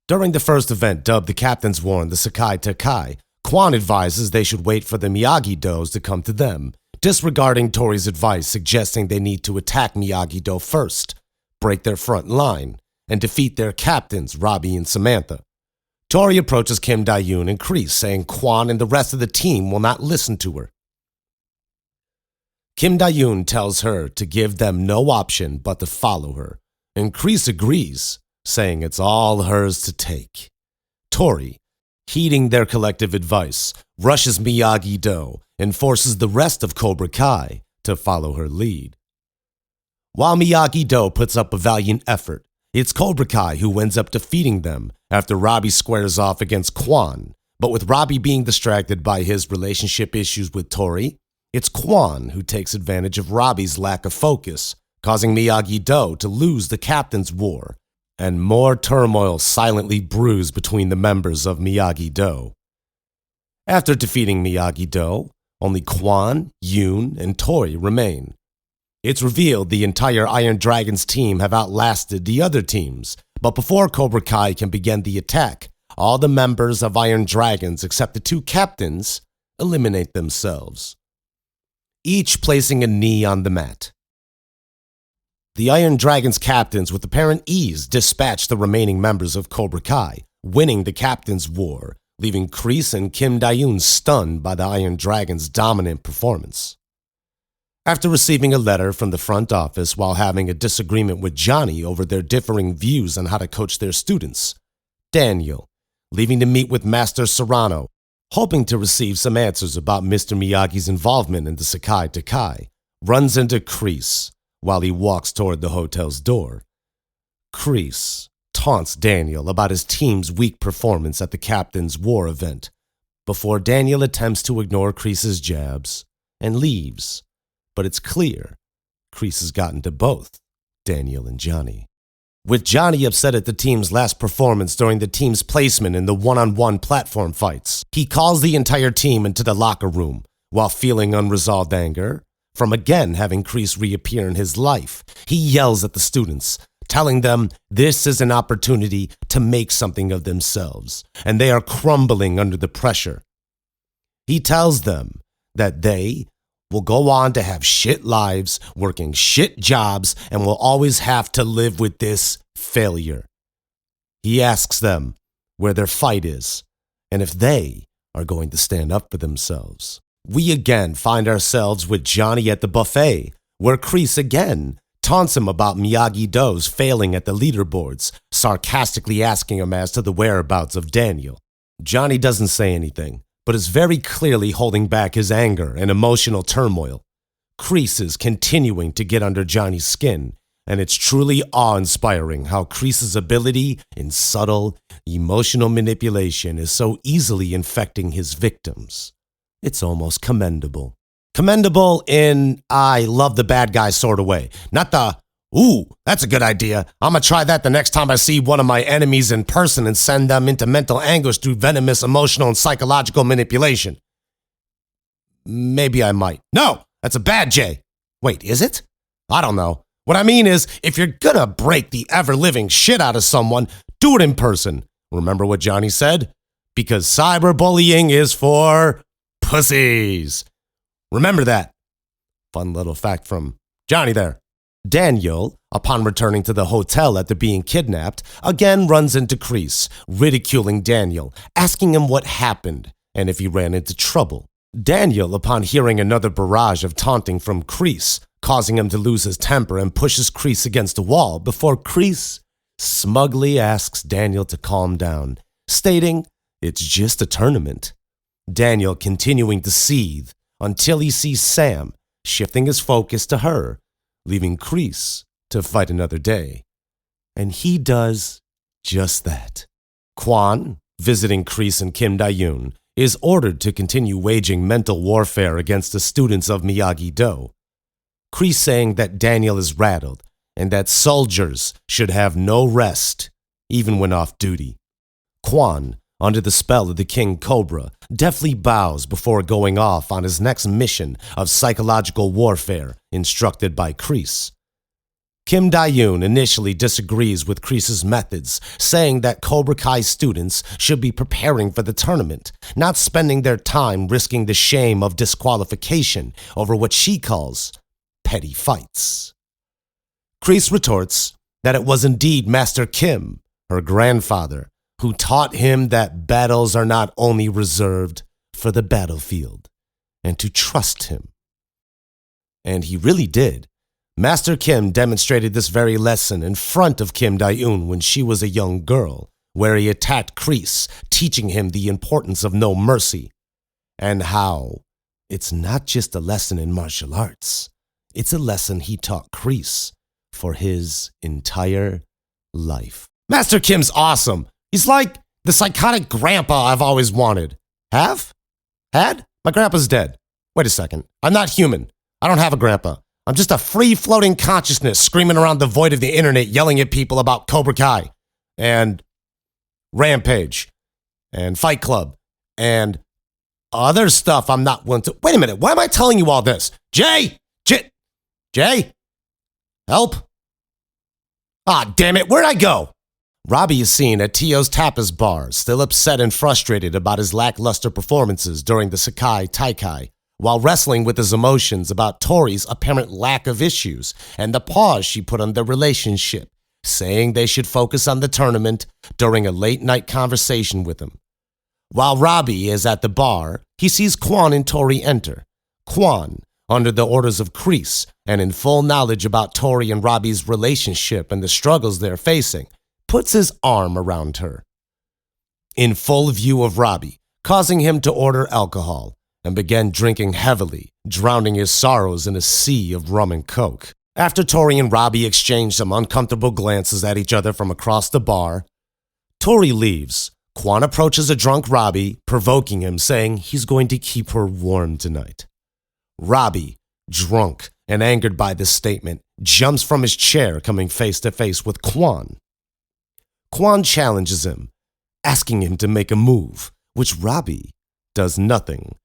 During the first event, dubbed the Captain's War in the Sekai Tekai, Quan advises they should wait for the Miyagi-Dos to come to them, disregarding Tori's advice suggesting they need to attack Miyagi-Do first, break their front line, and defeat their captains, Robbie and Samantha. Tori approaches Kim Dae-yoon and Kreese, saying Quan and the rest of the team will not listen to her. Kim Dae-yoon tells her to give them no option but to follow her, and Kreese agrees, saying it's all hers to take. Tori, heeding their collective advice, rushes Miyagi-Do and forces the rest of Cobra Kai to follow her lead. While Miyagi-Do puts up a valiant effort, it's Cobra Kai who ends up defeating them after Robbie squares off against Quan, but with Robbie being distracted by his relationship issues with Tori, it's Quan who takes advantage of Robbie's lack of focus, causing Miyagi-Do to lose the Captain's War, and more turmoil silently brews between the members of Miyagi-Do. After defeating Miyagi-Do, only Quan, Yoon, and Tori remain. It's revealed the entire Iron Dragons team have outlasted the other teams, but before Cobra Kai can begin the attack, all the members of Iron Dragons except the two captains eliminate themselves, each placing a knee on the mat. The Iron Dragons captains with apparent ease dispatch the remaining members of Cobra Kai, winning the Captain's War, leaving Kreese and Kim Dae-yoon stunned by the Iron Dragons' dominant performance. After receiving a letter from the front office while having a disagreement with Johnny over their differing views on how to coach their students, Daniel, leaving to meet with Master Serrano, hoping to receive some answers about Mr. Miyagi's involvement in the Sekai Tekai, runs into Kreese while he walks toward the hotel's door. Kreese taunts Daniel about his team's weak performance at the Captain's War event, before Daniel attempts to ignore Kreese's jabs and leaves. But it's clear Kreese has gotten to both Daniel and Johnny. With Johnny upset at the team's last performance during the team's placement in the one-on-one platform fights, he calls the entire team into the locker room while feeling unresolved anger from again having Kreese reappear in his life. He yells at the students, telling them this is an opportunity to make something of themselves, and they are crumbling under the pressure. He tells them that they will go on to have shit lives, working shit jobs, and will always have to live with this failure. He asks them where their fight is, and if they are going to stand up for themselves. We again find ourselves with Johnny at the buffet, where Kreese again taunts him about Miyagi-Do's failing at the leaderboards, sarcastically asking him as to the whereabouts of Daniel. Johnny doesn't say anything, but is very clearly holding back his anger and emotional turmoil. Kreese is continuing to get under Johnny's skin, and it's truly awe-inspiring how Kreese's ability in subtle, emotional manipulation is so easily infecting his victims. It's almost commendable. Commendable in I love the bad guy sort of way, not the ooh, that's a good idea. I'm gonna try that the next time I see one of my enemies in person and send them into mental anguish through venomous emotional and psychological manipulation. Maybe I might. No, that's a bad J. Wait, is it? I don't know. What I mean is, if you're gonna break the ever-living shit out of someone, do it in person. Remember what Johnny said? Because cyberbullying is for pussies. Remember that. Fun little fact from Johnny there. Daniel, upon returning to the hotel after being kidnapped, again runs into Kreese, ridiculing Daniel, asking him what happened and if he ran into trouble. Daniel, upon hearing another barrage of taunting from Kreese, causing him to lose his temper and pushes Kreese against the wall before Kreese smugly asks Daniel to calm down, stating it's just a tournament. Daniel continuing to seethe until he sees Sam, shifting his focus to her, leaving Kreese to fight another day. And he does just that. Quan, visiting Kreese and Kim Dae-yoon, is ordered to continue waging mental warfare against the students of Miyagi-Do. Kreese saying that Daniel is rattled and that soldiers should have no rest, even when off duty. Quan, under the spell of the King Cobra, deftly bows before going off on his next mission of psychological warfare instructed by Kreese. Kim Dae-yoon initially disagrees with Kreese's methods, saying that Cobra Kai students should be preparing for the tournament, not spending their time risking the shame of disqualification over what she calls petty fights. Kreese retorts that it was indeed Master Kim, her grandfather, who taught him that battles are not only reserved for the battlefield, and to trust him. And he really did. Master Kim demonstrated this very lesson in front of Kim Dae-yoon when she was a young girl, where he attacked Kreese, teaching him the importance of no mercy, and how it's not just a lesson in martial arts, it's a lesson he taught Kreese for his entire life. Master Kim's awesome. He's like the psychotic grandpa I've always wanted. Have? Had? My grandpa's dead. Wait a second. I'm not human. I don't have a grandpa. I'm just a free-floating consciousness screaming around the void of the internet yelling at people about Cobra Kai and Rampage and Fight Club and other stuff I'm not willing to... Wait a minute, why am I telling you all this? Jay? Help? Ah, damn it, where'd I go? Robbie is seen at Tio's Tapas bar, still upset and frustrated about his lackluster performances during the Sekai Taikai, while wrestling with his emotions about Tori's apparent lack of issues and the pause she put on their relationship, saying they should focus on the tournament during a late-night conversation with him. While Robbie is at the bar, he sees Kwon and Tori enter. Kwon, under the orders of Kreese and in full knowledge about Tori and Robbie's relationship and the struggles they're facing, puts his arm around her. In full view of Robbie, causing him to order alcohol, and began drinking heavily, drowning his sorrows in a sea of rum and coke. After Tori and Robbie exchange some uncomfortable glances at each other from across the bar, Tori leaves. Kwon approaches a drunk Robbie, provoking him, saying he's going to keep her warm tonight. Robbie, drunk and angered by this statement, jumps from his chair, coming face to face with Kwon. Kwon challenges him, asking him to make a move, which Robbie does nothing.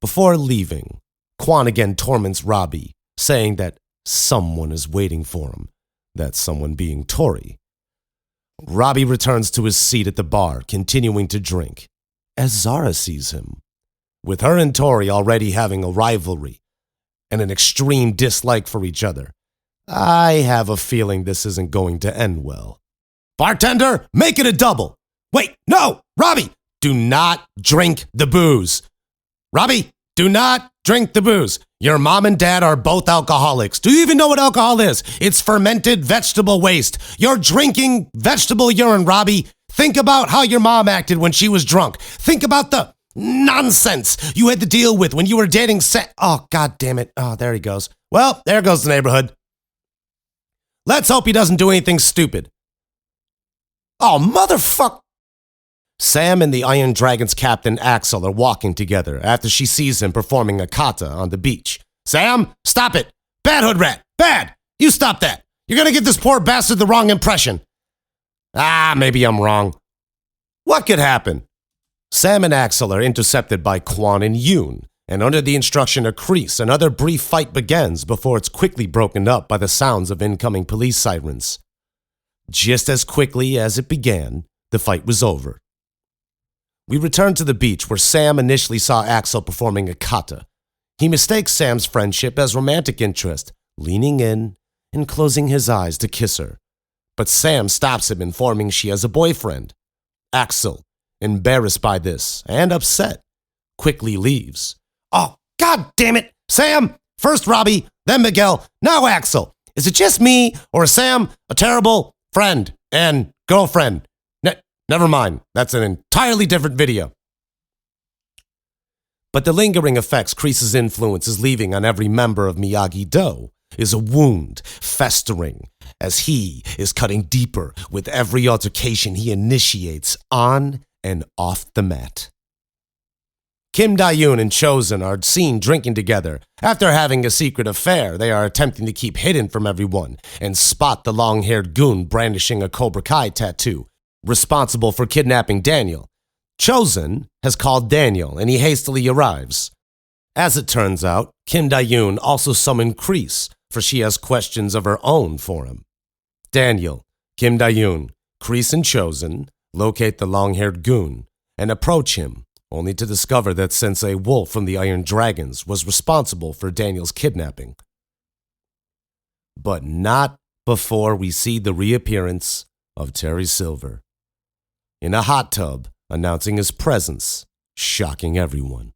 Before leaving, Kwon again torments Robbie, saying that someone is waiting for him, that someone being Tori. Robbie returns to his seat at the bar, continuing to drink, as Zara sees him. With her and Tori already having a rivalry and an extreme dislike for each other, I have a feeling this isn't going to end well. Bartender, make it a double. Wait, no, Robbie, do not drink the booze. Robbie, do not drink the booze. Your mom and dad are both alcoholics. Do you even know what alcohol is? It's fermented vegetable waste. You're drinking vegetable urine, Robbie. Think about how your mom acted when she was drunk. Think about the nonsense you had to deal with when you were dating Oh, God damn it. Oh, there he goes. Well, there goes the neighborhood. Let's hope he doesn't do anything stupid. Oh, motherfuck. Sam and the Iron Dragon's captain Axel are walking together after she sees him performing a kata on the beach. Sam, stop it. Bad hood rat. Bad. You stop that. You're going to give this poor bastard the wrong impression. Maybe I'm wrong. What could happen? Sam and Axel are intercepted by Kwon and Yoon, and under the instruction of Kreese, another brief fight begins before it's quickly broken up by the sounds of incoming police sirens. Just as quickly as it began, the fight was over. We return to the beach where Sam initially saw Axel performing a kata. He mistakes Sam's friendship as romantic interest, leaning in and closing his eyes to kiss her. But Sam stops him, informing she has a boyfriend. Axel, embarrassed by this and upset, quickly leaves. Oh, God damn it! Sam! First Robbie, then Miguel, now Axel. Is it just me, or is Sam a terrible friend and girlfriend? Never mind, that's an entirely different video. But the lingering effects Kreese's influence is leaving on every member of Miyagi-Do is a wound festering as he is cutting deeper with every altercation he initiates on and off the mat. Kim Dae-yoon and Chosen are seen drinking together. After having a secret affair, they are attempting to keep hidden from everyone and spot the long-haired goon brandishing a Cobra Kai tattoo, responsible for kidnapping Daniel. Chosen has called Daniel, and he hastily arrives. As it turns out, Kim Dae-yoon also summoned Kreese, for she has questions of her own for him. Daniel, Kim Dayun, Kreese and Chosen locate the long-haired goon and approach him, only to discover that Sensei Wolf from the Iron Dragons was responsible for Daniel's kidnapping. But not before we see the reappearance of Terry Silver in a hot tub, announcing his presence, shocking everyone.